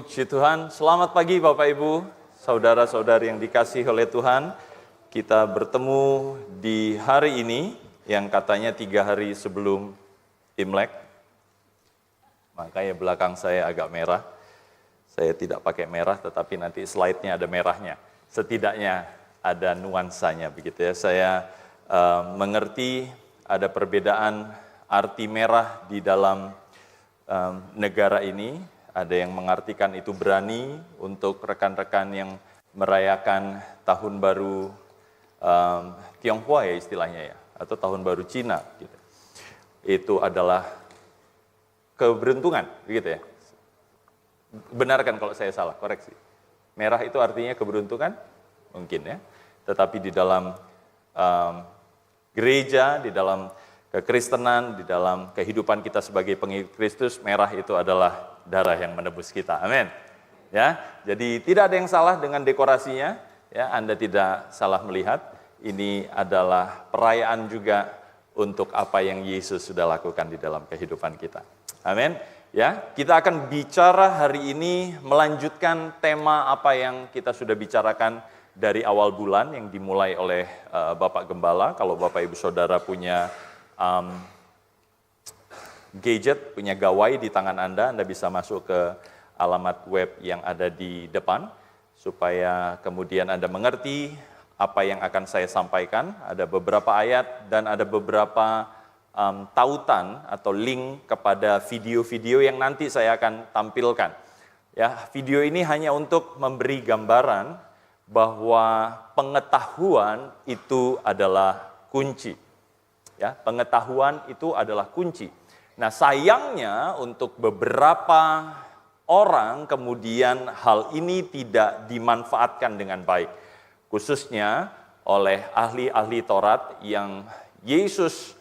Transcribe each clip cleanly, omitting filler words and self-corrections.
Puji Tuhan, selamat pagi Bapak Ibu, saudara-saudari yang dikasihi oleh Tuhan. Kita bertemu di hari ini yang katanya 3 hari sebelum Imlek. Makanya belakang saya agak merah. Saya tidak pakai merah tetapi nanti slide-nya ada merahnya. Setidaknya ada nuansanya begitu ya. Saya mengerti ada perbedaan arti merah di dalam negara ini. Ada yang mengartikan itu berani untuk rekan-rekan yang merayakan tahun baru Tionghoa ya istilahnya ya, atau tahun baru Cina gitu. Itu adalah keberuntungan begitu ya. Benarkan kalau saya salah, koreksi. Merah itu artinya keberuntungan? Mungkin ya. Tetapi di dalam gereja, di dalam kekristenan, di dalam kehidupan kita sebagai pengikut Kristus, merah itu adalah darah yang menebus kita. Amin. Ya, jadi tidak ada yang salah dengan dekorasinya, ya, Anda tidak salah melihat. Ini adalah perayaan juga untuk apa yang Yesus sudah lakukan di dalam kehidupan kita. Amin. Ya, kita akan bicara hari ini melanjutkan tema apa yang kita sudah bicarakan dari awal bulan yang dimulai oleh Bapak Gembala. Kalau Bapak Ibu Saudara punya gadget, punya gawai di tangan Anda bisa masuk ke alamat web yang ada di depan, supaya kemudian Anda mengerti apa yang akan saya sampaikan. Ada beberapa ayat dan ada beberapa tautan atau link kepada video-video yang nanti saya akan tampilkan. Ya, video ini hanya untuk memberi gambaran bahwa pengetahuan itu adalah kunci. Ya, pengetahuan itu adalah kunci. Nah, sayangnya untuk beberapa orang kemudian hal ini tidak dimanfaatkan dengan baik. Khususnya oleh ahli-ahli Taurat yang Yesus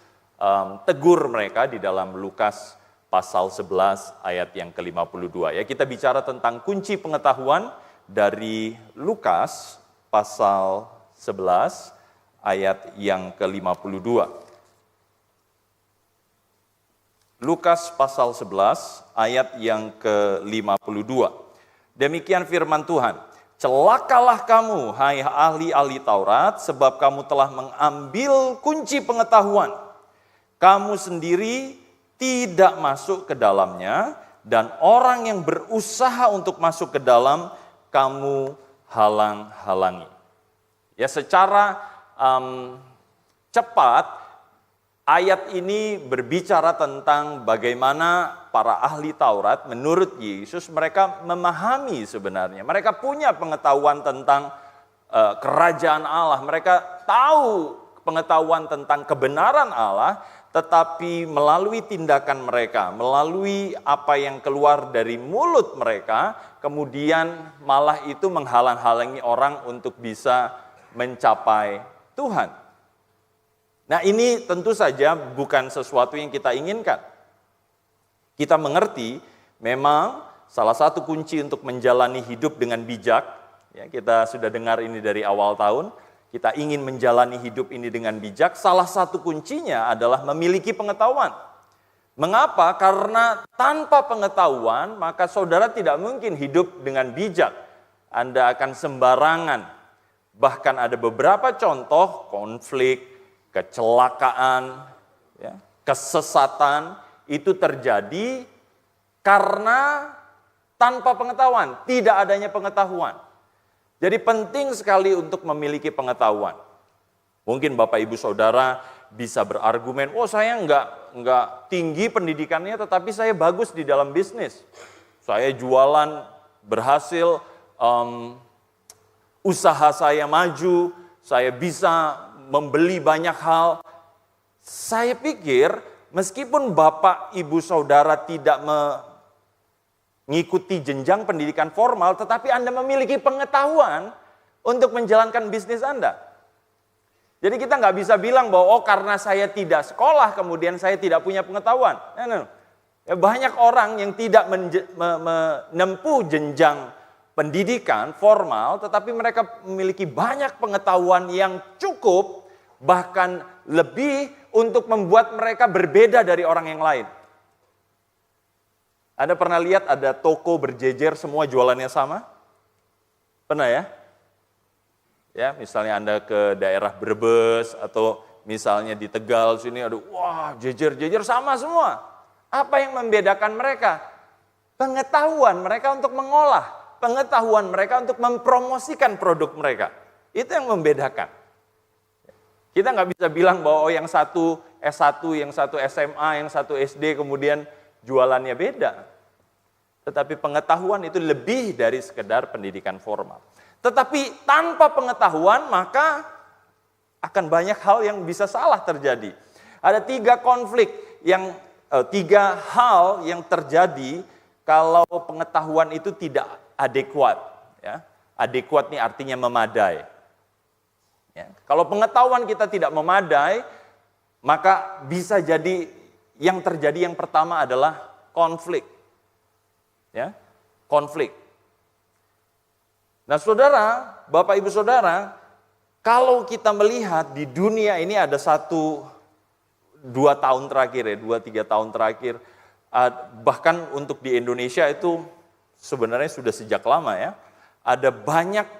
tegur mereka di dalam Lukas pasal 11 ayat yang ke-52. Ya, kita bicara tentang kunci pengetahuan dari Lukas pasal 11 ayat yang ke-52. Lukas pasal 11 ayat yang ke-52. Demikian firman Tuhan. Celakalah kamu, hai ahli-ahli Taurat, sebab kamu telah mengambil kunci pengetahuan. Kamu sendiri tidak masuk ke dalamnya, dan orang yang berusaha untuk masuk ke dalam, kamu halang-halangi. Ya, secara cepat, ayat ini berbicara tentang bagaimana para ahli Taurat menurut Yesus mereka memahami sebenarnya. Mereka punya pengetahuan tentang kerajaan Allah. Mereka tahu pengetahuan tentang kebenaran Allah, tetapi melalui tindakan mereka, melalui apa yang keluar dari mulut mereka, kemudian malah itu menghalang-halangi orang untuk bisa mencapai Tuhan. Nah, ini tentu saja bukan sesuatu yang kita inginkan. Kita mengerti memang salah satu kunci untuk menjalani hidup dengan bijak, ya, kita sudah dengar ini dari awal tahun, kita ingin menjalani hidup ini dengan bijak, salah satu kuncinya adalah memiliki pengetahuan. Mengapa? Karena tanpa pengetahuan maka saudara tidak mungkin hidup dengan bijak. Anda akan sembarangan. Bahkan ada beberapa contoh konflik, kecelakaan, ya, kesesatan itu terjadi karena tanpa pengetahuan, tidak adanya pengetahuan. Jadi penting sekali untuk memiliki pengetahuan. Mungkin Bapak Ibu Saudara bisa berargumen, oh saya enggak tinggi pendidikannya tetapi saya bagus di dalam bisnis. Saya jualan berhasil, usaha saya maju, saya bisa membeli banyak hal. Saya pikir meskipun Bapak Ibu Saudara tidak mengikuti jenjang pendidikan formal, tetapi Anda memiliki pengetahuan untuk menjalankan bisnis Anda. Jadi kita nggak bisa bilang bahwa oh karena saya tidak sekolah kemudian saya tidak punya pengetahuan. Ya, banyak orang yang tidak menempuh jenjang pendidikan formal, tetapi mereka memiliki banyak pengetahuan yang cukup, bahkan lebih untuk membuat mereka berbeda dari orang yang lain. Anda pernah lihat ada toko berjejer semua jualannya sama? Pernah ya? Ya, misalnya Anda ke daerah Brebes atau misalnya di Tegal sini ada wah, jejer-jejer sama semua. Apa yang membedakan mereka? Pengetahuan mereka untuk mengolah, pengetahuan mereka untuk mempromosikan produk mereka. Itu yang membedakan. Kita nggak bisa bilang bahwa yang satu S1, yang satu SMA, yang satu SD, kemudian jualannya beda. Tetapi pengetahuan itu lebih dari sekedar pendidikan formal. Tetapi tanpa pengetahuan maka akan banyak hal yang bisa salah terjadi. Ada 3 konflik yang 3 hal yang terjadi kalau pengetahuan itu tidak adekuat. Ya. Adekuat ini artinya memadai. Ya. Kalau pengetahuan kita tidak memadai, maka bisa jadi yang terjadi yang pertama adalah konflik. Ya, konflik. Nah, saudara, Bapak Ibu Saudara, kalau kita melihat di dunia ini ada 1-2 tahun terakhir ya, 2-3 tahun terakhir, bahkan untuk di Indonesia itu sebenarnya sudah sejak lama ya, ada banyak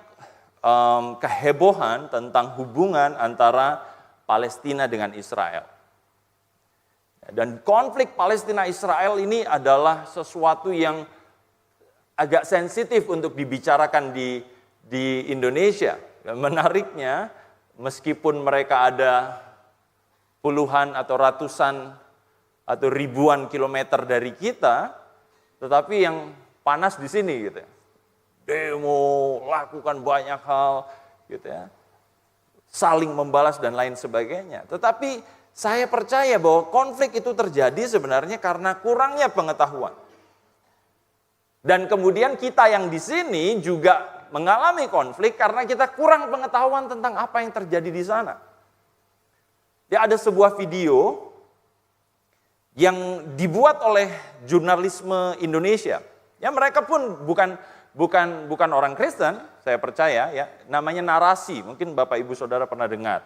kehebohan tentang hubungan antara Palestina dengan Israel. Dan konflik Palestina-Israel ini adalah sesuatu yang agak sensitif untuk dibicarakan di Indonesia. Dan menariknya, meskipun mereka ada puluhan atau ratusan atau ribuan kilometer dari kita, tetapi yang panas di sini gitu ya. Demo, lakukan banyak hal, gitu ya, saling membalas dan lain sebagainya. Tetapi saya percaya bahwa konflik itu terjadi sebenarnya karena kurangnya pengetahuan. Dan kemudian kita yang di sini juga mengalami konflik karena kita kurang pengetahuan tentang apa yang terjadi di sana. Ya, ada sebuah video yang dibuat oleh jurnalisme Indonesia. Ya, mereka pun bukan orang Kristen, saya percaya ya, namanya Narasi. Mungkin Bapak Ibu Saudara pernah dengar.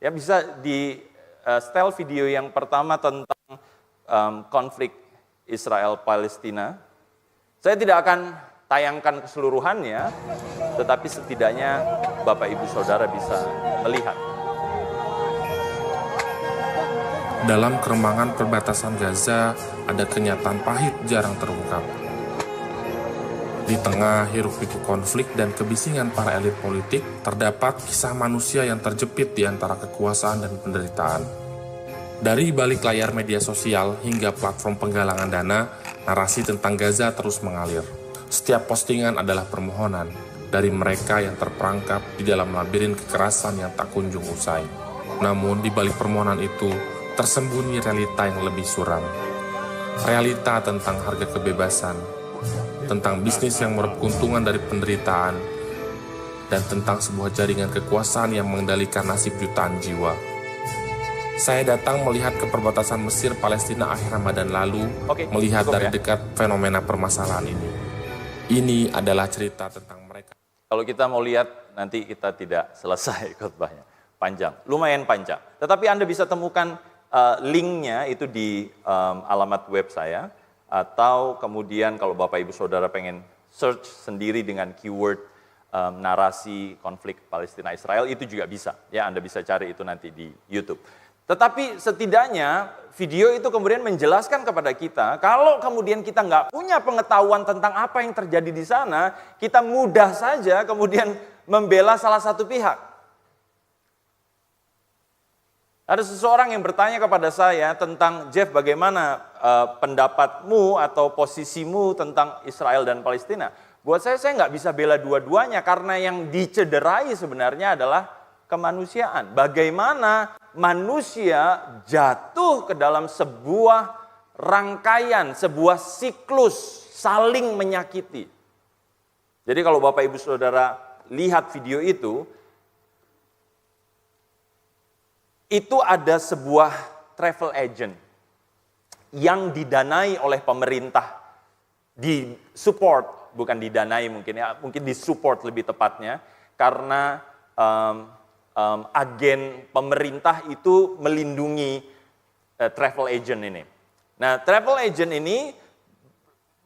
Ya, bisa di setel video yang pertama tentang konflik Israel Palestina. Saya tidak akan tayangkan keseluruhannya, tetapi setidaknya Bapak Ibu Saudara bisa melihat. Dalam kerembangan perbatasan Gaza, ada kenyataan pahit jarang terungkap. Di tengah hiruk-pikuk konflik dan kebisingan para elit politik, terdapat kisah manusia yang terjepit di antara kekuasaan dan penderitaan. Dari balik layar media sosial hingga platform penggalangan dana, narasi tentang Gaza terus mengalir. Setiap postingan adalah permohonan dari mereka yang terperangkap di dalam labirin kekerasan yang tak kunjung usai. Namun di balik permohonan itu, tersembunyi realita yang lebih suram. Realita tentang harga kebebasan, tentang bisnis yang meraup keuntungan dari penderitaan, dan tentang sebuah jaringan kekuasaan yang mengendalikan nasib jutaan jiwa. Saya datang melihat ke perbatasan Mesir Palestina akhir Ramadan lalu, melihat dari dekat fenomena permasalahan ini. Ini adalah cerita tentang mereka. Kalau kita mau lihat, nanti kita tidak selesai khotbahnya. Panjang, lumayan panjang. Tetapi Anda bisa temukan linknya itu di alamat web saya. Atau kemudian kalau Bapak Ibu Saudara pengen search sendiri dengan keyword narasi konflik Palestina-Israel, itu juga bisa. Ya, Anda bisa cari itu nanti di YouTube. Tetapi setidaknya video itu kemudian menjelaskan kepada kita, kalau kemudian kita nggak punya pengetahuan tentang apa yang terjadi di sana, kita mudah saja kemudian membela salah satu pihak. Ada seseorang yang bertanya kepada saya tentang, Jeff, bagaimana pendapatmu atau posisimu tentang Israel dan Palestina? Buat saya nggak bisa bela dua-duanya karena yang dicederai sebenarnya adalah kemanusiaan. Bagaimana manusia jatuh ke dalam sebuah rangkaian, sebuah siklus saling menyakiti. Jadi kalau Bapak Ibu Saudara lihat video itu ada sebuah travel agent yang didanai oleh pemerintah, disupport, bukan didanai mungkin ya, mungkin disupport lebih tepatnya, karena agen pemerintah itu melindungi travel agent ini. Nah, travel agent ini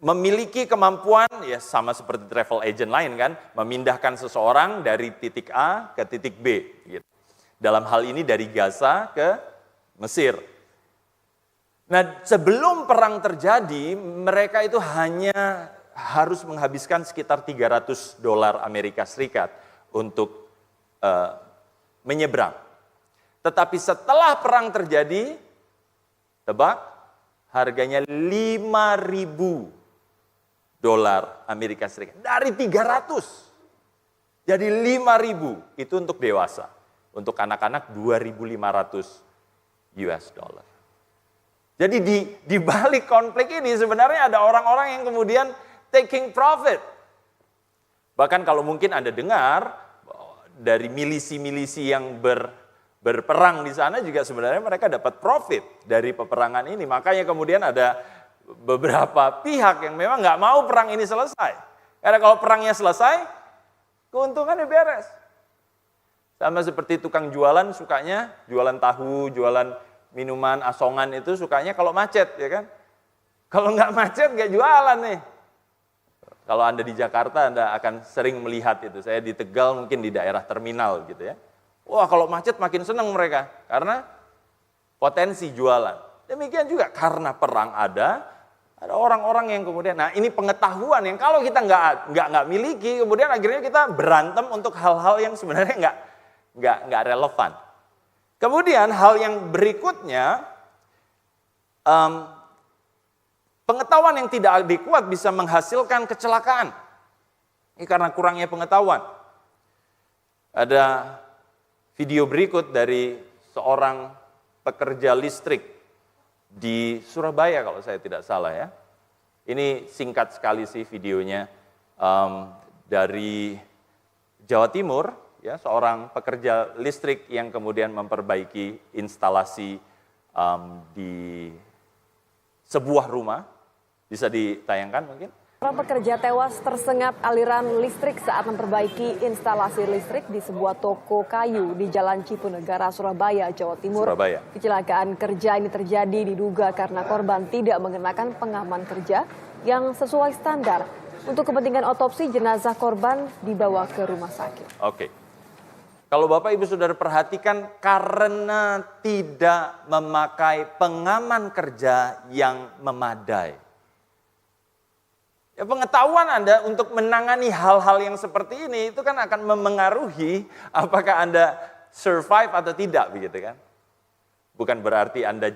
memiliki kemampuan, ya sama seperti travel agent lain kan, memindahkan seseorang dari titik A ke titik B. Gitu. Dalam hal ini dari Gaza ke Mesir. Nah, sebelum perang terjadi, mereka itu hanya harus menghabiskan sekitar $300 Amerika Serikat untuk menyeberang. Tetapi setelah perang terjadi, tebak, harganya $5.000 Amerika Serikat. Dari 300. Jadi 5.000 itu untuk dewasa. Untuk anak-anak 2.500 US dollar. Jadi di balik konflik ini sebenarnya ada orang-orang yang kemudian taking profit. Bahkan kalau mungkin Anda dengar dari milisi-milisi yang berperang di sana juga sebenarnya mereka dapat profit dari peperangan ini. Makanya kemudian ada beberapa pihak yang memang nggak mau perang ini selesai. Karena kalau perangnya selesai, keuntungannya beres. Sama seperti tukang jualan sukanya, jualan tahu, jualan minuman, asongan itu sukanya kalau macet, ya kan? Kalau nggak macet, nggak jualan nih. Kalau Anda di Jakarta, Anda akan sering melihat itu. Saya di Tegal mungkin di daerah terminal gitu ya. Wah, kalau macet makin senang mereka, karena potensi jualan. Demikian juga karena perang ada orang-orang yang kemudian, nah ini pengetahuan yang kalau kita nggak miliki, kemudian akhirnya kita berantem untuk hal-hal yang sebenarnya nggak relevan. Kemudian hal yang berikutnya, pengetahuan yang tidak adekuat bisa menghasilkan kecelakaan. Ini karena kurangnya pengetahuan. Ada video berikut dari seorang pekerja listrik di Surabaya kalau saya tidak salah ya. Ini singkat sekali sih videonya, dari Jawa Timur. Ya, seorang pekerja listrik yang kemudian memperbaiki instalasi di sebuah rumah. Bisa ditayangkan mungkin? Seorang pekerja tewas tersengat aliran listrik saat memperbaiki instalasi listrik di sebuah toko kayu di Jalan Cipunegara, Surabaya, Jawa Timur. Surabaya. Kecelakaan kerja ini terjadi diduga karena korban tidak mengenakan pengaman kerja yang sesuai standar. Untuk kepentingan otopsi, jenazah korban dibawa ke rumah sakit. Oke. Kalau Bapak Ibu Saudara perhatikan, karena tidak memakai pengaman kerja yang memadai. Ya, pengetahuan Anda untuk menangani hal-hal yang seperti ini itu kan akan memengaruhi apakah Anda survive atau tidak, begitu kan? Bukan berarti Anda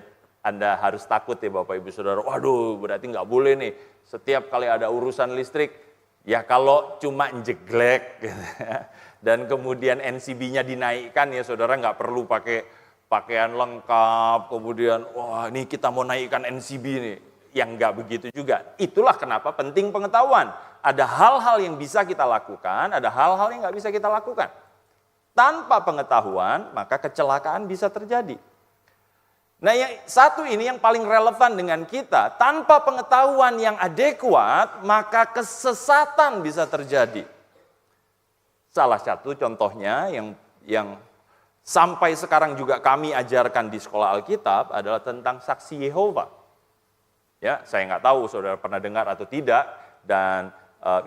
harus takut ya Bapak Ibu Saudara. Waduh, berarti nggak boleh nih. Setiap kali ada urusan listrik, ya kalau cuma jeglek gitu ya. Dan kemudian NCB-nya dinaikkan ya saudara, nggak perlu pakai pakaian lengkap, kemudian wah ini kita mau naikkan NCB nih. Yang nggak begitu juga. Itulah kenapa penting pengetahuan. Ada hal-hal yang bisa kita lakukan, ada hal-hal yang nggak bisa kita lakukan. Tanpa pengetahuan, maka kecelakaan bisa terjadi. Nah yang satu ini yang paling relevan dengan kita, tanpa pengetahuan yang adekuat, maka kesesatan bisa terjadi. Salah satu contohnya yang sampai sekarang juga kami ajarkan di sekolah Alkitab adalah tentang saksi Yehova. Ya, saya nggak tahu saudara pernah dengar atau tidak, dan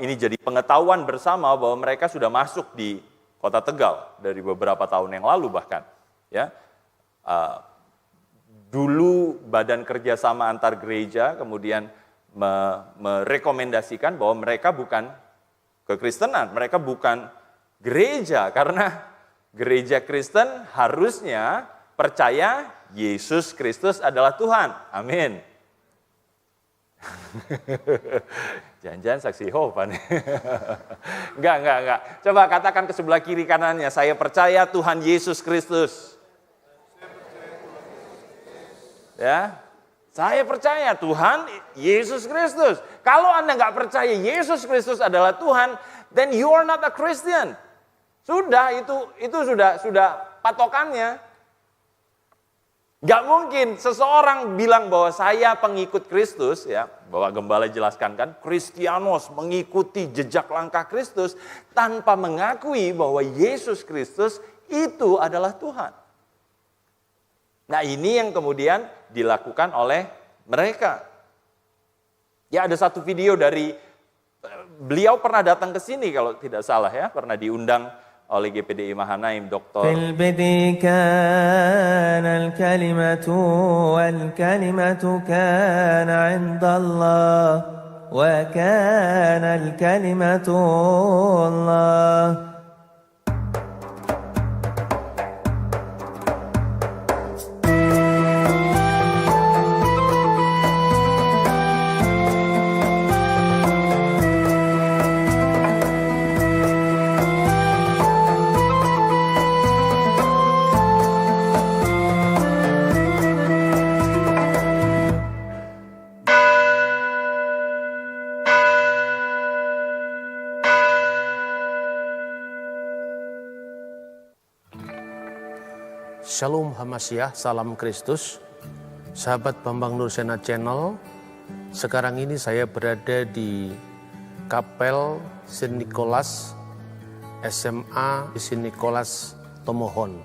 ini jadi pengetahuan bersama bahwa mereka sudah masuk di Kota Tegal dari beberapa tahun yang lalu bahkan. Ya, dulu Badan Kerjasama Antar Gereja kemudian merekomendasikan bahwa mereka bukan kekristenan, mereka bukan gereja, karena gereja Kristen harusnya percaya Yesus Kristus adalah Tuhan. Amin. Jangan-jangan saksi Yehova nih. Enggak. Coba katakan ke sebelah kiri kanannya, saya percaya Tuhan Yesus Kristus. Ya, saya percaya Tuhan Yesus Kristus. Kalau Anda nggak percaya Yesus Kristus adalah Tuhan, then you are not a Christian. Sudah, itu sudah patokannya. Gak mungkin seseorang bilang bahwa saya pengikut Kristus, ya, bahwa gembala jelaskan kan, Kristianos mengikuti jejak langkah Kristus tanpa mengakui bahwa Yesus Kristus itu adalah Tuhan. Nah ini yang kemudian dilakukan oleh mereka. Ya ada satu video dari beliau pernah datang ke sini kalau tidak salah ya, pernah diundang oleh GPDI Mahanaim, Dr. في البدء كان الكلمة والكلمة كان عند الله وكان الكلمة الله. Shalom Hamasyah, salam Kristus. Sahabat Bambang Nursena Channel, sekarang ini saya berada di Kapel Saint Nicholas SMA di Saint Nicholas Tomohon.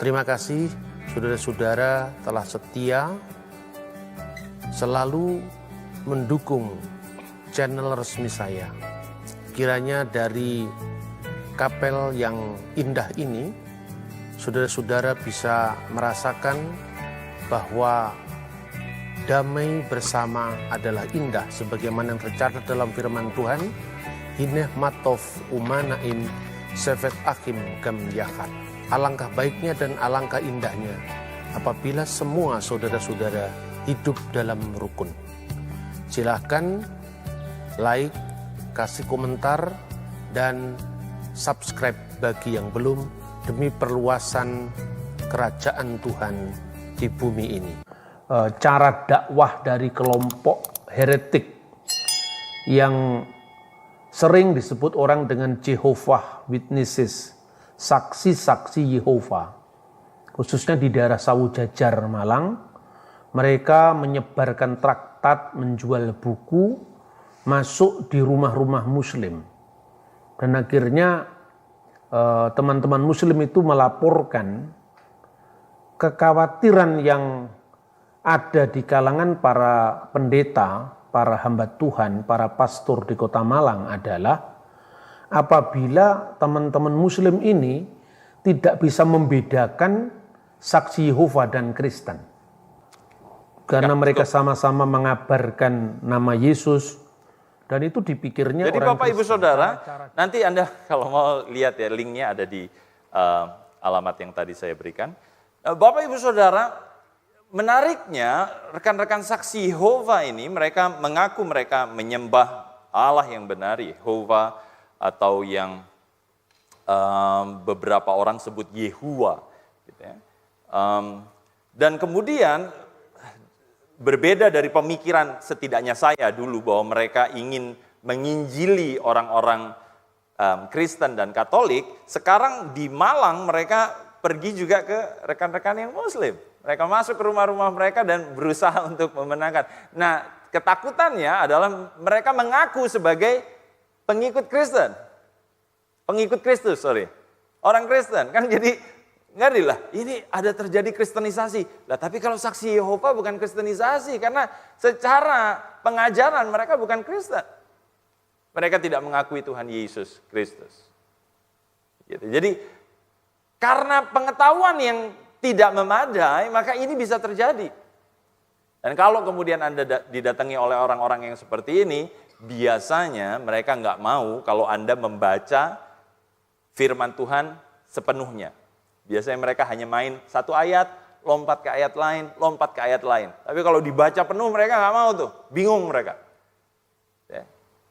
Terima kasih saudara-saudara telah setia selalu mendukung channel resmi saya. Kiranya dari kapel yang indah ini saudara-saudara bisa merasakan bahwa damai bersama adalah indah sebagaimana yang tercatat dalam firman Tuhan, Hineh matov umanaim sevet akim gam yakat. Alangkah baiknya dan alangkah indahnya apabila semua saudara-saudara hidup dalam rukun. Silahkan like, kasih komentar, dan subscribe bagi yang belum, demi perluasan kerajaan Tuhan di bumi ini. Cara dakwah dari kelompok heretik yang sering disebut orang dengan Jehovah Witnesses, saksi-saksi Yehova, khususnya di daerah Sawu Jajar, Malang. Mereka menyebarkan traktat, menjual buku, masuk di rumah-rumah muslim. Dan akhirnya teman-teman muslim itu melaporkan kekhawatiran yang ada di kalangan para pendeta, para hamba Tuhan, para pastor di Kota Malang adalah apabila teman-teman muslim ini tidak bisa membedakan saksi Yehova dan Kristen. Karena mereka sama-sama mengabarkan nama Yesus. Dan itu dipikirnya jadi orang Bapak Ibu Kristen. Saudara, nanti Anda kalau mau lihat ya linknya ada di alamat yang tadi saya berikan. Bapak Ibu Saudara, menariknya rekan-rekan saksi Yehova ini mereka mengaku mereka menyembah Allah yang benar, Yehova, atau yang beberapa orang sebut Yehua. Gitu ya. Dan kemudian berbeda dari pemikiran setidaknya saya dulu bahwa mereka ingin menginjili orang-orang Kristen dan Katolik. Sekarang di Malang mereka pergi juga ke rekan-rekan yang Muslim. Mereka masuk ke rumah-rumah mereka dan berusaha untuk memenangkan. Nah, ketakutannya adalah mereka mengaku sebagai pengikut Kristen. Pengikut Kristus, orang Kristen. Kan jadi ngeri lah, ini ada terjadi kristenisasi. Lah tapi kalau saksi Yehova bukan kristenisasi, karena secara pengajaran mereka bukan Kristen. Mereka tidak mengakui Tuhan Yesus Kristus. Gitu. Jadi karena pengetahuan yang tidak memadai, maka ini bisa terjadi. Dan kalau kemudian Anda didatangi oleh orang-orang yang seperti ini, biasanya mereka nggak mau kalau Anda membaca firman Tuhan sepenuhnya. Biasanya mereka hanya main satu ayat, lompat ke ayat lain, lompat ke ayat lain. Tapi kalau dibaca penuh mereka nggak mau tuh, bingung mereka. Ya.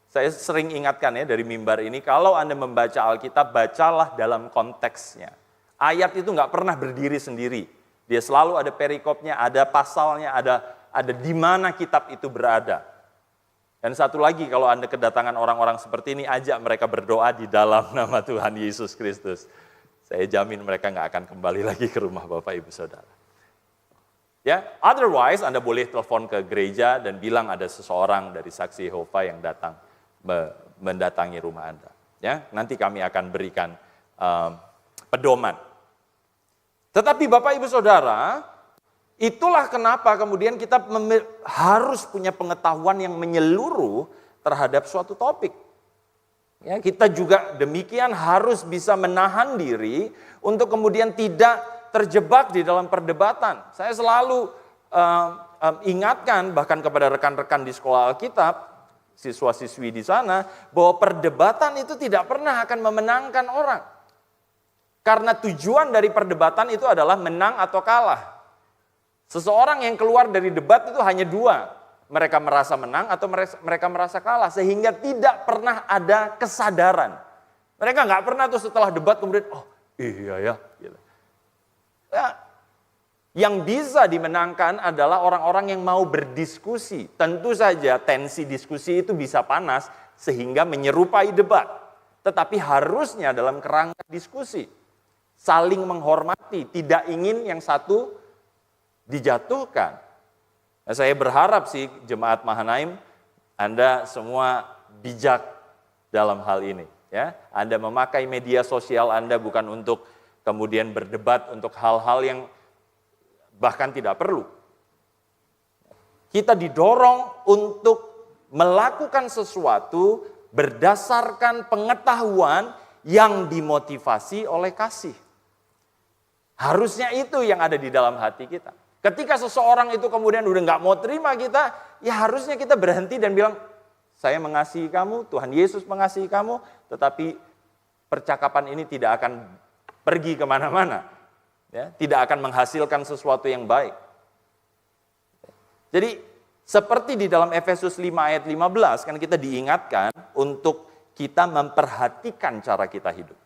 Saya sering ingatkan ya dari mimbar ini, kalau Anda membaca Alkitab, bacalah dalam konteksnya. Ayat itu nggak pernah berdiri sendiri. Dia selalu ada perikopnya, ada pasalnya, ada di mana kitab itu berada. Dan satu lagi, kalau Anda kedatangan orang-orang seperti ini, ajak mereka berdoa di dalam nama Tuhan Yesus Kristus. Saya jamin mereka nggak akan kembali lagi ke rumah Bapak Ibu Saudara. Ya, otherwise Anda boleh telepon ke gereja dan bilang ada seseorang dari saksi Yehova yang datang mendatangi rumah Anda. Ya, nanti kami akan berikan pedoman. Tetapi Bapak Ibu Saudara, Itulah kenapa kemudian kita harus punya pengetahuan yang menyeluruh terhadap suatu topik. Ya, kita juga demikian harus bisa menahan diri untuk kemudian tidak terjebak di dalam perdebatan. Saya selalu ingatkan bahkan kepada rekan-rekan di sekolah Alkitab, siswa-siswi di sana, bahwa perdebatan itu tidak pernah akan memenangkan orang. Karena tujuan dari perdebatan itu adalah menang atau kalah. Seseorang yang keluar dari debat itu hanya dua. Mereka merasa menang atau mereka merasa kalah. Sehingga tidak pernah ada kesadaran. Mereka nggak pernah tuh setelah debat kemudian, oh iya ya. Gitu. Ya. Yang bisa dimenangkan adalah orang-orang yang mau berdiskusi. Tentu saja tensi diskusi itu bisa panas sehingga menyerupai debat. Tetapi harusnya dalam kerangka diskusi. Saling menghormati, tidak ingin yang satu dijatuhkan. Nah, saya berharap sih jemaat Mahanaim, Anda semua bijak dalam hal ini. Ya, Anda memakai media sosial Anda bukan untuk kemudian berdebat untuk hal-hal yang bahkan tidak perlu. Kita didorong untuk melakukan sesuatu berdasarkan pengetahuan yang dimotivasi oleh kasih. Harusnya itu yang ada di dalam hati kita. Ketika seseorang itu kemudian udah nggak mau terima kita, ya harusnya kita berhenti dan bilang, saya mengasihi kamu, Tuhan Yesus mengasihi kamu, tetapi percakapan ini tidak akan pergi kemana-mana. Ya, tidak akan menghasilkan sesuatu yang baik. Jadi seperti di dalam Efesus 5 ayat 15, kan kita diingatkan untuk kita memperhatikan cara kita hidup.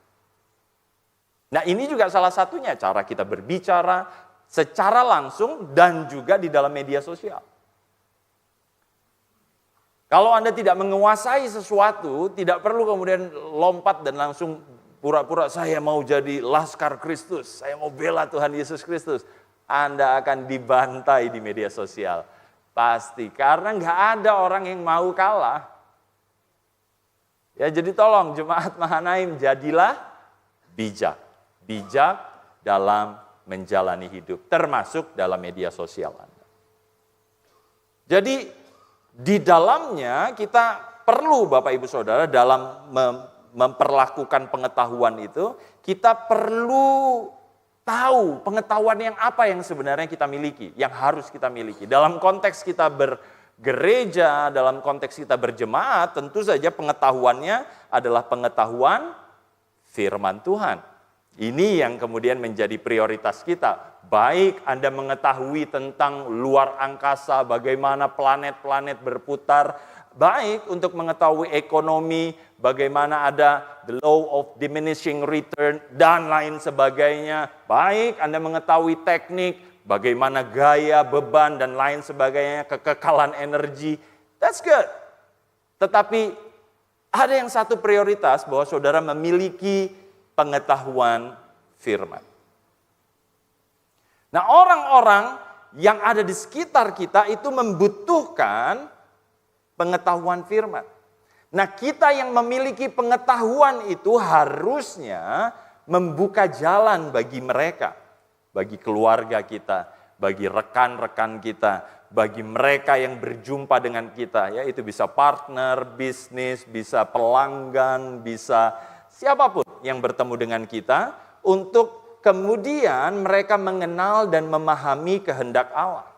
Nah ini juga salah satunya cara kita berbicara, secara langsung dan juga di dalam media sosial. Kalau Anda tidak menguasai sesuatu, tidak perlu kemudian lompat dan langsung pura-pura saya mau jadi Laskar Kristus, saya mau bela Tuhan Yesus Kristus. Anda akan dibantai di media sosial. Pasti, karena nggak ada orang yang mau kalah. Ya jadi tolong jemaat Mahanaim, jadilah bijak. Bijak dalam menjalani hidup, termasuk dalam media sosial Anda. Jadi di dalamnya kita perlu Bapak Ibu Saudara dalam memperlakukan pengetahuan itu, kita perlu tahu pengetahuan yang apa yang sebenarnya kita miliki, yang harus kita miliki. Dalam konteks kita bergereja, dalam konteks kita berjemaat, tentu saja pengetahuannya adalah pengetahuan firman Tuhan. Ini yang kemudian menjadi prioritas kita. Baik Anda mengetahui tentang luar angkasa, bagaimana planet-planet berputar. Baik untuk mengetahui ekonomi, bagaimana ada the law of diminishing return, dan lain sebagainya. Baik Anda mengetahui teknik, bagaimana gaya, beban, dan lain sebagainya, kekekalan energi. That's good. Tetapi ada yang satu prioritas bahwa saudara memiliki pengetahuan firman. Nah, orang-orang yang ada di sekitar kita itu membutuhkan pengetahuan firman. Nah, kita yang memiliki pengetahuan itu harusnya membuka jalan bagi mereka, bagi keluarga kita, bagi rekan-rekan kita, bagi mereka yang berjumpa dengan kita, ya itu bisa partner, bisnis, bisa pelanggan, bisa siapapun yang bertemu dengan kita, untuk kemudian mereka mengenal dan memahami kehendak Allah.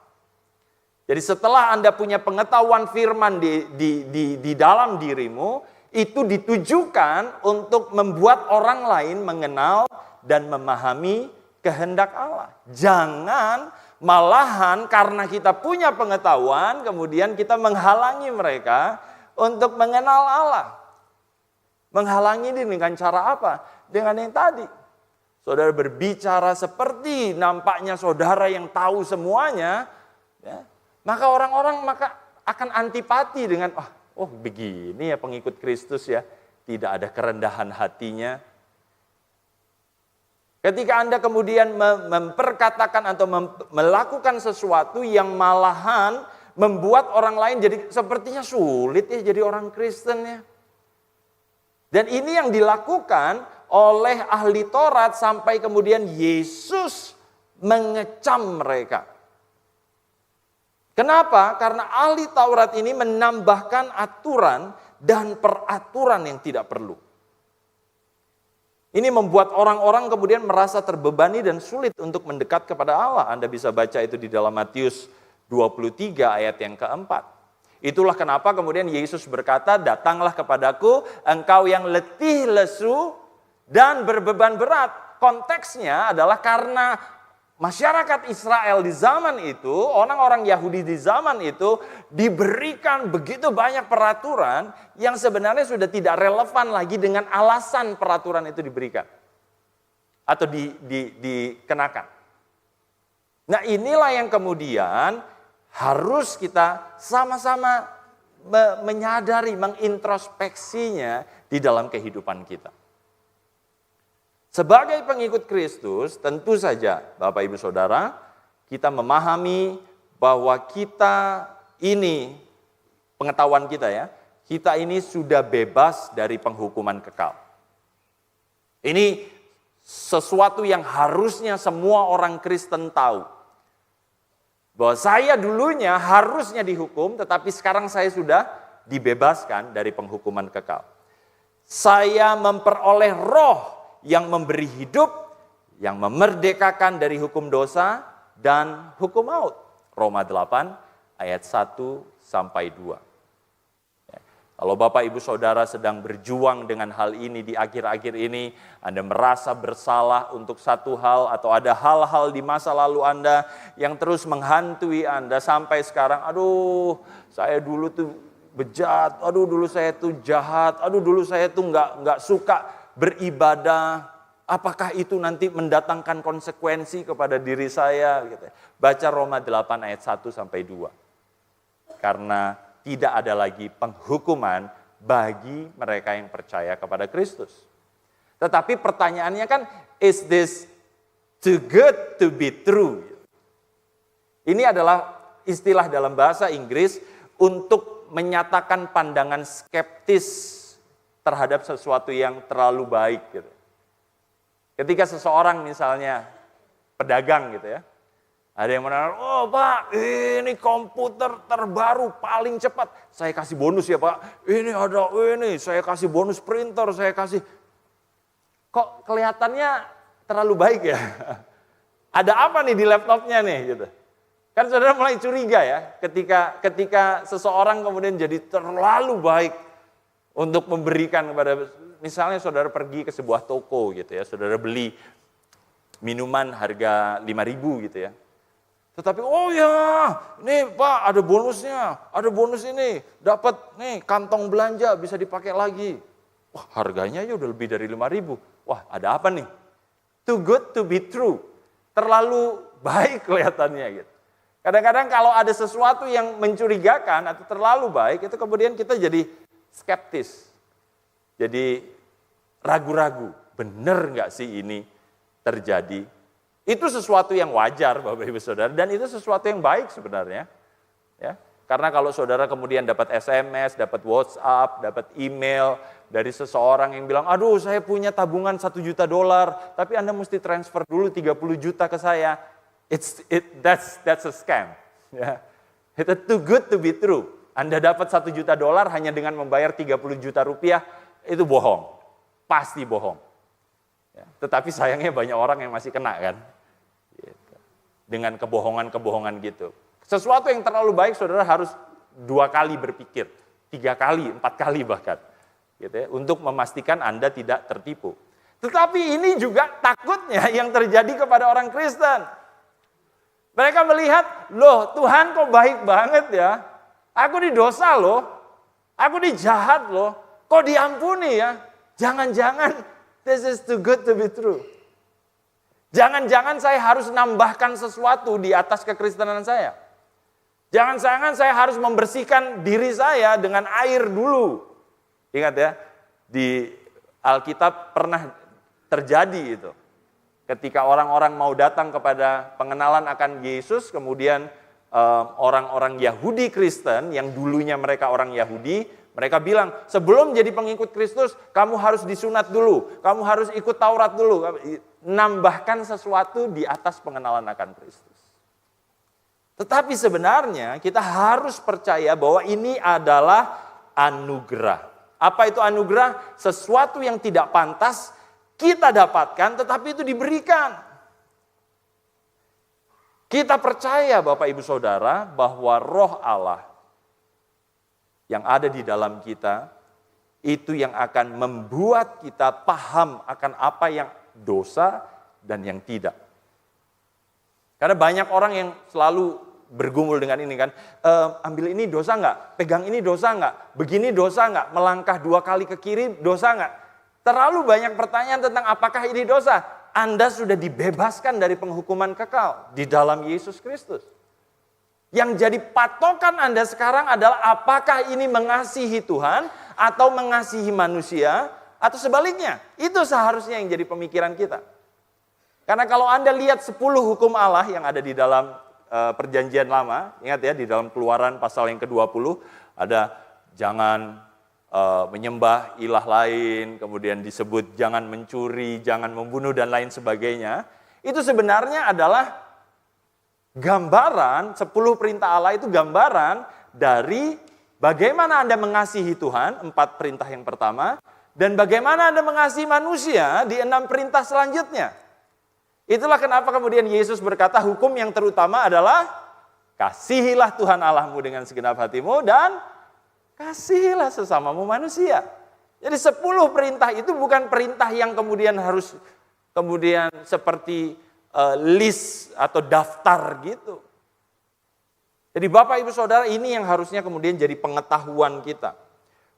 Jadi setelah Anda punya pengetahuan firman di dalam dirimu, itu ditujukan untuk membuat orang lain mengenal dan memahami kehendak Allah. Jangan malahan karena kita punya pengetahuan, kemudian kita menghalangi mereka untuk mengenal Allah. Menghalangi dengan cara apa? Dengan yang tadi. Saudara berbicara seperti nampaknya saudara yang tahu semuanya, ya, maka orang-orang akan antipati dengan, oh begini ya pengikut Kristus ya, tidak ada kerendahan hatinya. Ketika Anda kemudian memperkatakan atau melakukan sesuatu yang malahan membuat orang lain jadi sepertinya sulit ya jadi orang Kristen ya. Dan ini yang dilakukan oleh ahli Taurat sampai kemudian Yesus mengecam mereka. Kenapa? Karena ahli Taurat ini menambahkan aturan dan peraturan yang tidak perlu. Ini membuat orang-orang kemudian merasa terbebani dan sulit untuk mendekat kepada Allah. Anda bisa baca itu di dalam Matius 23 ayat yang keempat. Itulah kenapa kemudian Yesus berkata, datanglah kepadaku engkau yang letih lesu dan berbeban berat. Konteksnya adalah karena masyarakat Israel di zaman itu, orang-orang Yahudi di zaman itu diberikan begitu banyak peraturan yang sebenarnya sudah tidak relevan lagi dengan alasan peraturan itu diberikan atau dikenakan. Nah, inilah yang kemudian harus kita sama-sama menyadari, mengintrospeksinya di dalam kehidupan kita. Sebagai pengikut Kristus, tentu saja Bapak Ibu Saudara, kita memahami bahwa kita ini, pengetahuan kita ya, kita ini sudah bebas dari penghukuman kekal. Ini sesuatu yang harusnya semua orang Kristen tahu. Bahwa saya dulunya harusnya dihukum, tetapi sekarang saya sudah dibebaskan dari penghukuman kekal. Saya memperoleh roh yang memberi hidup, yang memerdekakan dari hukum dosa dan hukum maut. Roma 8 ayat 1 sampai 2. Kalau Bapak Ibu Saudara sedang berjuang dengan hal ini di akhir-akhir ini, Anda merasa bersalah untuk satu hal atau ada hal-hal di masa lalu Anda yang terus menghantui Anda sampai sekarang, aduh saya dulu tuh bejat, aduh dulu saya tuh jahat, aduh dulu saya tuh nggak suka beribadah, apakah itu nanti mendatangkan konsekuensi kepada diri saya? Gitu. Baca Roma 8 ayat 1 sampai 2. Karena tidak ada lagi penghukuman bagi mereka yang percaya kepada Kristus. Tetapi pertanyaannya kan, is this too good to be true? Ini adalah istilah dalam bahasa Inggris untuk menyatakan pandangan skeptis terhadap sesuatu yang terlalu baik gitu. Ketika seseorang misalnya pedagang gitu ya, ada yang menaruh, oh Pak ini komputer terbaru paling cepat, saya kasih bonus ya Pak, ini ada ini, saya kasih bonus printer, saya kasih, kok kelihatannya terlalu baik ya, ada apa nih di laptopnya nih gitu. Kan saudara mulai curiga ya, ketika seseorang kemudian jadi terlalu baik untuk memberikan kepada, misalnya saudara pergi ke sebuah toko gitu ya, saudara beli minuman harga 5.000 gitu ya. Tetapi oh ya, nih Pak ada bonusnya, ada bonus ini, dapat nih kantong belanja bisa dipakai lagi. Wah harganya ya udah lebih dari 5.000. Wah ada apa nih? Too good to be true, terlalu baik kelihatannya gitu. Kadang-kadang kalau ada sesuatu yang mencurigakan atau terlalu baik, itu kemudian kita jadi skeptis. Jadi ragu-ragu, benar nggak sih ini terjadi? Itu sesuatu yang wajar Bapak Ibu Saudara, dan itu sesuatu yang baik sebenarnya. Ya, karena kalau saudara kemudian dapat SMS, dapat WhatsApp, dapat email dari seseorang yang bilang, aduh saya punya tabungan $1 juta, tapi Anda mesti transfer dulu 30 juta ke saya. That's a scam. Ya. Itu too good to be true. Anda dapat $1 juta hanya dengan membayar 30 juta rupiah, itu bohong. Pasti bohong. Ya, tetapi sayangnya banyak orang yang masih kena kan. Gitu. Dengan kebohongan-kebohongan gitu. Sesuatu yang terlalu baik saudara harus 2 kali berpikir. 3 kali, 4 kali bahkan. Gitu ya, untuk memastikan Anda tidak tertipu. Tetapi ini juga takutnya yang terjadi kepada orang Kristen. Mereka melihat, loh Tuhan kok baik banget ya. Aku di dosa loh, aku di jahat loh, kok diampuni ya? Jangan-jangan this is too good to be true. Jangan-jangan saya harus nambahkan sesuatu di atas kekristenan saya. Jangan-jangan saya harus membersihkan diri saya dengan air dulu. Ingat ya, di Alkitab pernah terjadi itu. Ketika orang-orang mau datang kepada pengenalan akan Yesus, kemudian orang-orang Yahudi Kristen yang dulunya mereka orang Yahudi, mereka bilang, sebelum jadi pengikut Kristus, kamu harus disunat dulu, kamu harus ikut Taurat dulu. Nambahkan sesuatu di atas pengenalan akan Kristus. Tetapi sebenarnya kita harus percaya bahwa ini adalah anugerah. Apa itu anugerah? Sesuatu yang tidak pantas kita dapatkan, tetapi itu diberikan. Kita percaya Bapak Ibu Saudara bahwa Roh Allah yang ada di dalam kita itu yang akan membuat kita paham akan apa yang dosa dan yang tidak. Karena banyak orang yang selalu bergumul dengan ini kan, ambil ini dosa nggak? Pegang ini dosa nggak? Begini dosa nggak? Melangkah 2 kali ke kiri dosa nggak? Terlalu banyak pertanyaan tentang apakah ini dosa. Anda sudah dibebaskan dari penghukuman kekal di dalam Yesus Kristus. Yang jadi patokan Anda sekarang adalah apakah ini mengasihi Tuhan atau mengasihi manusia atau sebaliknya. Itu seharusnya yang jadi pemikiran kita. Karena kalau Anda lihat 10 hukum Allah yang ada di dalam Perjanjian Lama, ingat ya di dalam Keluaran pasal yang ke-20 ada jangan menyembah ilah lain, kemudian disebut jangan mencuri, jangan membunuh dan lain sebagainya. Itu sebenarnya adalah gambaran, 10 perintah Allah itu gambaran dari bagaimana Anda mengasihi Tuhan, 4 perintah yang pertama, dan bagaimana Anda mengasihi manusia di 6 perintah selanjutnya. Itulah kenapa kemudian Yesus berkata hukum yang terutama adalah kasihilah Tuhan Allahmu dengan segenap hatimu dan kasihilah sesamamu manusia. Jadi 10 perintah itu bukan perintah yang kemudian harus kemudian seperti list atau daftar gitu. Jadi Bapak Ibu Saudara ini yang harusnya kemudian jadi pengetahuan kita.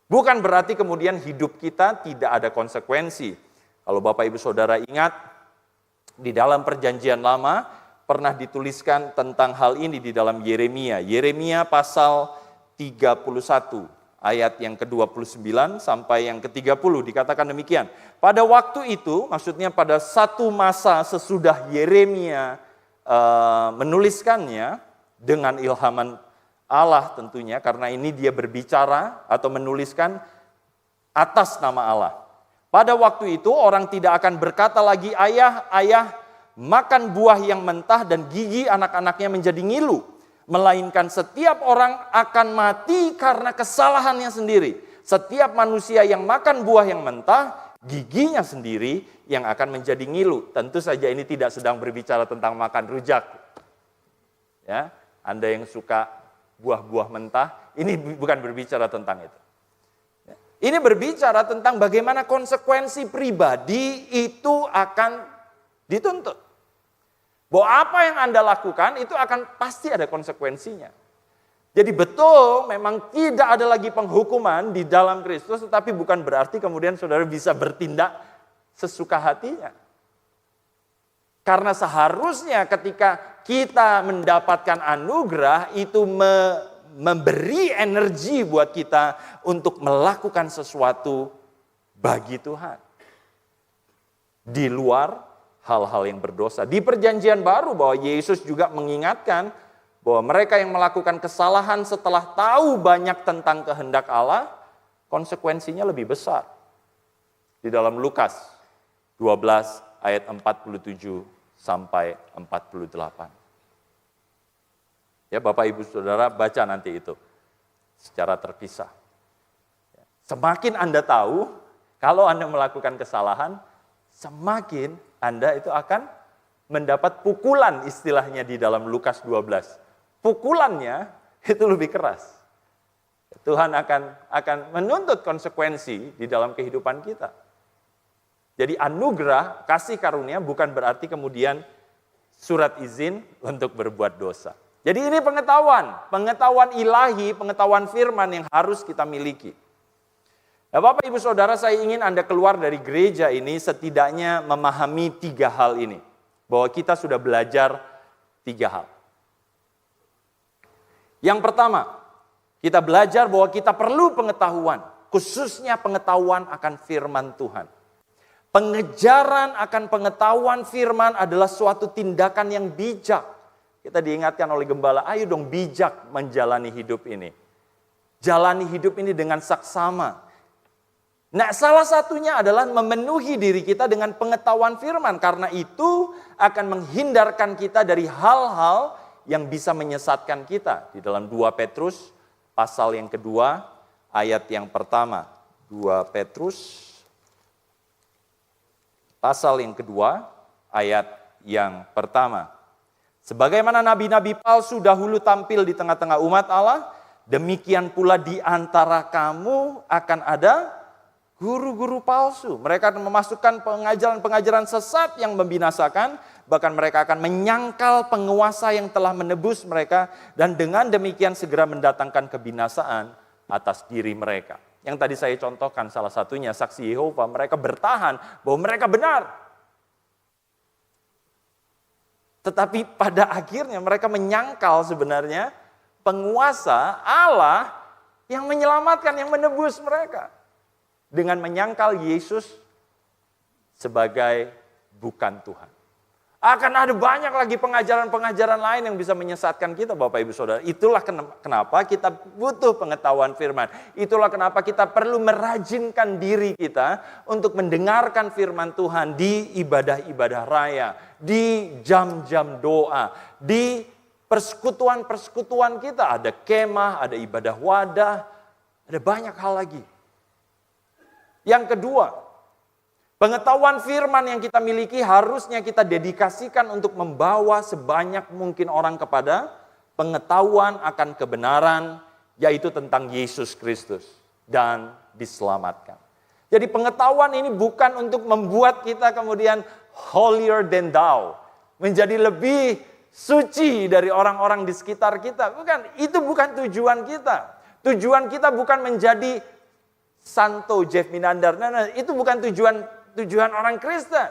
Bukan berarti kemudian hidup kita tidak ada konsekuensi. Kalau Bapak Ibu Saudara ingat, di dalam Perjanjian Lama pernah dituliskan tentang hal ini di dalam Yeremia. Yeremia pasal 31 ayat yang ke-29 sampai yang ke-30 dikatakan demikian. Pada waktu itu, maksudnya pada satu masa sesudah Yeremia menuliskannya dengan ilhaman Allah tentunya, karena ini dia berbicara atau menuliskan atas nama Allah. Pada waktu itu orang tidak akan berkata lagi, ayah, ayah, makan buah yang mentah dan gigi anak-anaknya menjadi ngilu. Melainkan setiap orang akan mati karena kesalahannya sendiri. Setiap manusia yang makan buah yang mentah, giginya sendiri yang akan menjadi ngilu. Tentu saja ini tidak sedang berbicara tentang makan rujak. Ya, Anda yang suka buah-buah mentah, ini bukan berbicara tentang itu. Ini berbicara tentang bagaimana konsekuensi pribadi itu akan dituntut. Bahwa apa yang Anda lakukan itu akan pasti ada konsekuensinya. Jadi betul memang tidak ada lagi penghukuman di dalam Kristus, tetapi bukan berarti kemudian saudara bisa bertindak sesuka hatinya. Karena seharusnya ketika kita mendapatkan anugerah itu memberi energi buat kita untuk melakukan sesuatu bagi Tuhan. Di luar hal-hal yang berdosa. Di Perjanjian Baru bahwa Yesus juga mengingatkan bahwa mereka yang melakukan kesalahan setelah tahu banyak tentang kehendak Allah, konsekuensinya lebih besar. Di dalam Lukas 12 ayat 47 sampai 48. Ya, Bapak Ibu Saudara baca nanti itu secara terpisah. Semakin Anda tahu, kalau Anda melakukan kesalahan, semakin Anda itu akan mendapat pukulan istilahnya di dalam Lukas 12. Pukulannya itu lebih keras. Tuhan akan menuntut konsekuensi di dalam kehidupan kita. Jadi anugerah, kasih karunia bukan berarti kemudian surat izin untuk berbuat dosa. Jadi ini pengetahuan ilahi, pengetahuan firman yang harus kita miliki. Nah, Bapak Ibu Saudara, saya ingin Anda keluar dari gereja ini setidaknya memahami 3 hal ini. Bahwa kita sudah belajar 3 hal. Yang pertama, kita belajar bahwa kita perlu pengetahuan, khususnya pengetahuan akan firman Tuhan. Pengejaran akan pengetahuan firman adalah suatu tindakan yang bijak. Kita diingatkan oleh gembala, ayo dong bijak menjalani hidup ini. Jalani hidup ini dengan saksama. Nah, salah satunya adalah memenuhi diri kita dengan pengetahuan firman. Karena itu akan menghindarkan kita dari hal-hal yang bisa menyesatkan kita. Di dalam 2 Petrus pasal yang kedua ayat yang pertama. 2 Petrus pasal yang kedua ayat yang pertama. Sebagaimana nabi-nabi palsu dahulu tampil di tengah-tengah umat Allah, demikian pula di antara kamu akan ada guru-guru palsu. Mereka akan memasukkan pengajaran-pengajaran sesat yang membinasakan, bahkan mereka akan menyangkal penguasa yang telah menebus mereka, dan dengan demikian segera mendatangkan kebinasaan atas diri mereka. Yang tadi saya contohkan salah satunya saksi Yehova, mereka bertahan bahwa mereka benar. Tetapi pada akhirnya mereka menyangkal sebenarnya penguasa Allah yang menyelamatkan, yang menebus mereka. Dengan menyangkal Yesus sebagai bukan Tuhan. Akan ada banyak lagi pengajaran-pengajaran lain yang bisa menyesatkan kita, Bapak Ibu Saudara. Itulah kenapa kita butuh pengetahuan firman. Itulah kenapa kita perlu merajinkan diri kita untuk mendengarkan firman Tuhan di ibadah-ibadah raya, di jam-jam doa, di persekutuan-persekutuan kita. Ada kemah, ada ibadah wadah, ada banyak hal lagi. Yang kedua, pengetahuan firman yang kita miliki harusnya kita dedikasikan untuk membawa sebanyak mungkin orang kepada pengetahuan akan kebenaran, yaitu tentang Yesus Kristus dan diselamatkan. Jadi pengetahuan ini bukan untuk membuat kita kemudian holier than thou, menjadi lebih suci dari orang-orang di sekitar kita. Bukan, itu bukan tujuan kita. Tujuan kita bukan menjadi Santo Jeff Minandar. Nah, itu bukan tujuan orang Kristen.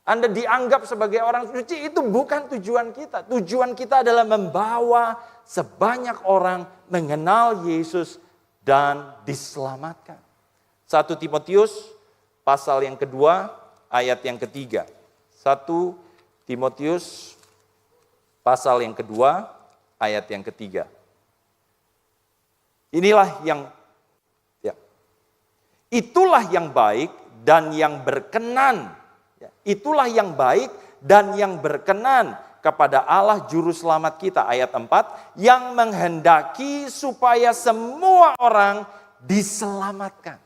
Anda dianggap sebagai orang suci, itu bukan tujuan kita. Tujuan kita adalah membawa sebanyak orang mengenal Yesus dan diselamatkan. 1 Timotius pasal yang kedua ayat yang ketiga. 1 Timotius pasal yang kedua ayat yang ketiga. Inilah yang itulah yang baik dan yang berkenan. Itulah yang baik dan yang berkenan kepada Allah Juru Selamat kita. Ayat 4. Yang menghendaki supaya semua orang diselamatkan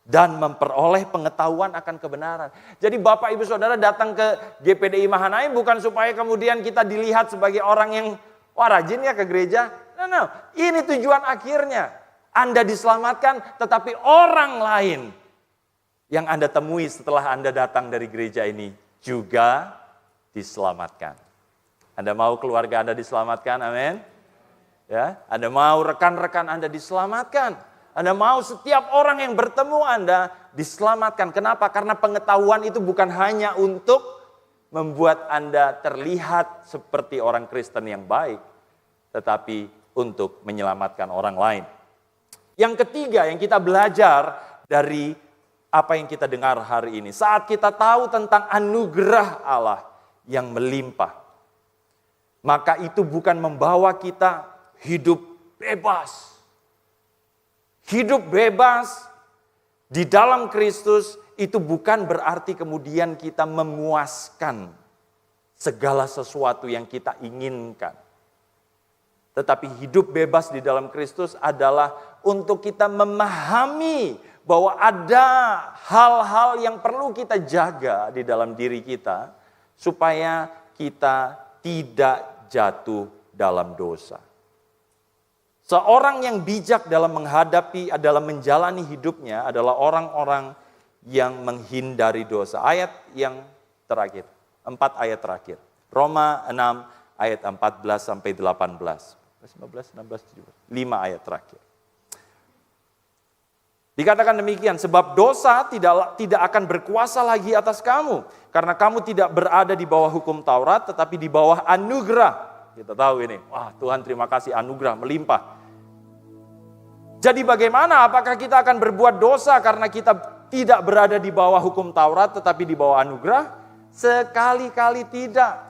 dan memperoleh pengetahuan akan kebenaran. Jadi Bapak Ibu Saudara datang ke GPDI Mahanaim bukan supaya kemudian kita dilihat sebagai orang yang rajin ya ke gereja. No. Ini tujuan akhirnya. Anda diselamatkan, tetapi orang lain yang Anda temui setelah Anda datang dari gereja ini juga diselamatkan. Anda mau keluarga Anda diselamatkan, amin? Ya, Anda mau rekan-rekan Anda diselamatkan. Anda mau setiap orang yang bertemu Anda diselamatkan. Kenapa? Karena pengetahuan itu bukan hanya untuk membuat Anda terlihat seperti orang Kristen yang baik, tetapi untuk menyelamatkan orang lain. Yang ketiga yang kita belajar dari apa yang kita dengar hari ini. Saat kita tahu tentang anugerah Allah yang melimpah, maka itu bukan membawa kita hidup bebas. Hidup bebas di dalam Kristus itu bukan berarti kemudian kita memuaskan segala sesuatu yang kita inginkan. Tetapi hidup bebas di dalam Kristus adalah untuk kita memahami bahwa ada hal-hal yang perlu kita jaga di dalam diri kita supaya kita tidak jatuh dalam dosa. Seorang yang bijak dalam menghadapi, dalam menjalani hidupnya adalah orang-orang yang menghindari dosa. Ayat yang terakhir, 4 ayat terakhir. Roma 6 ayat 14 sampai 18. 15, 16, 17. 5 ayat terakhir. Dikatakan demikian, sebab dosa tidak akan berkuasa lagi atas kamu. Karena kamu tidak berada di bawah hukum Taurat, tetapi di bawah anugerah. Kita tahu ini, wah Tuhan terima kasih anugerah melimpah. Jadi bagaimana, apakah kita akan berbuat dosa karena kita tidak berada di bawah hukum Taurat, tetapi di bawah anugerah? Sekali-kali tidak.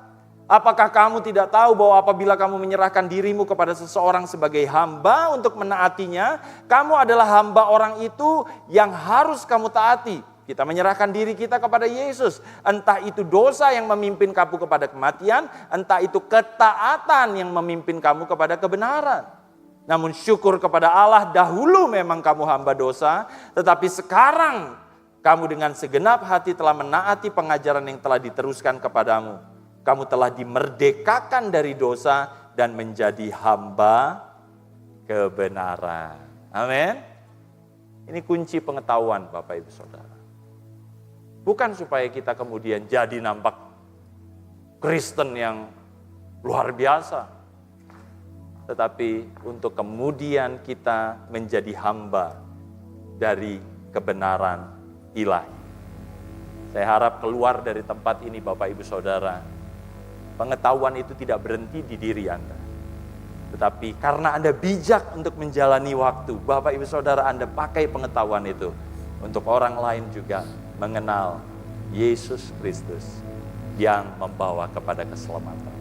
Apakah kamu tidak tahu bahwa apabila kamu menyerahkan dirimu kepada seseorang sebagai hamba untuk menaatinya, kamu adalah hamba orang itu yang harus kamu taati. Kita menyerahkan diri kita kepada Yesus. Entah itu dosa yang memimpin kamu kepada kematian, entah itu ketaatan yang memimpin kamu kepada kebenaran. Namun syukur kepada Allah, dahulu memang kamu hamba dosa, tetapi sekarang kamu dengan segenap hati telah menaati pengajaran yang telah diteruskan kepadamu. Kamu telah dimerdekakan dari dosa dan menjadi hamba kebenaran. Amin. Ini kunci pengetahuan Bapak Ibu Saudara. Bukan supaya kita kemudian jadi nampak Kristen yang luar biasa. Tetapi untuk kemudian kita menjadi hamba dari kebenaran ilahi. Saya harap keluar dari tempat ini Bapak Ibu Saudara, pengetahuan itu tidak berhenti di diri Anda. Tetapi karena Anda bijak untuk menjalani waktu, Bapak Ibu Saudara Anda pakai pengetahuan itu untuk orang lain juga mengenal Yesus Kristus yang membawa kepada keselamatan.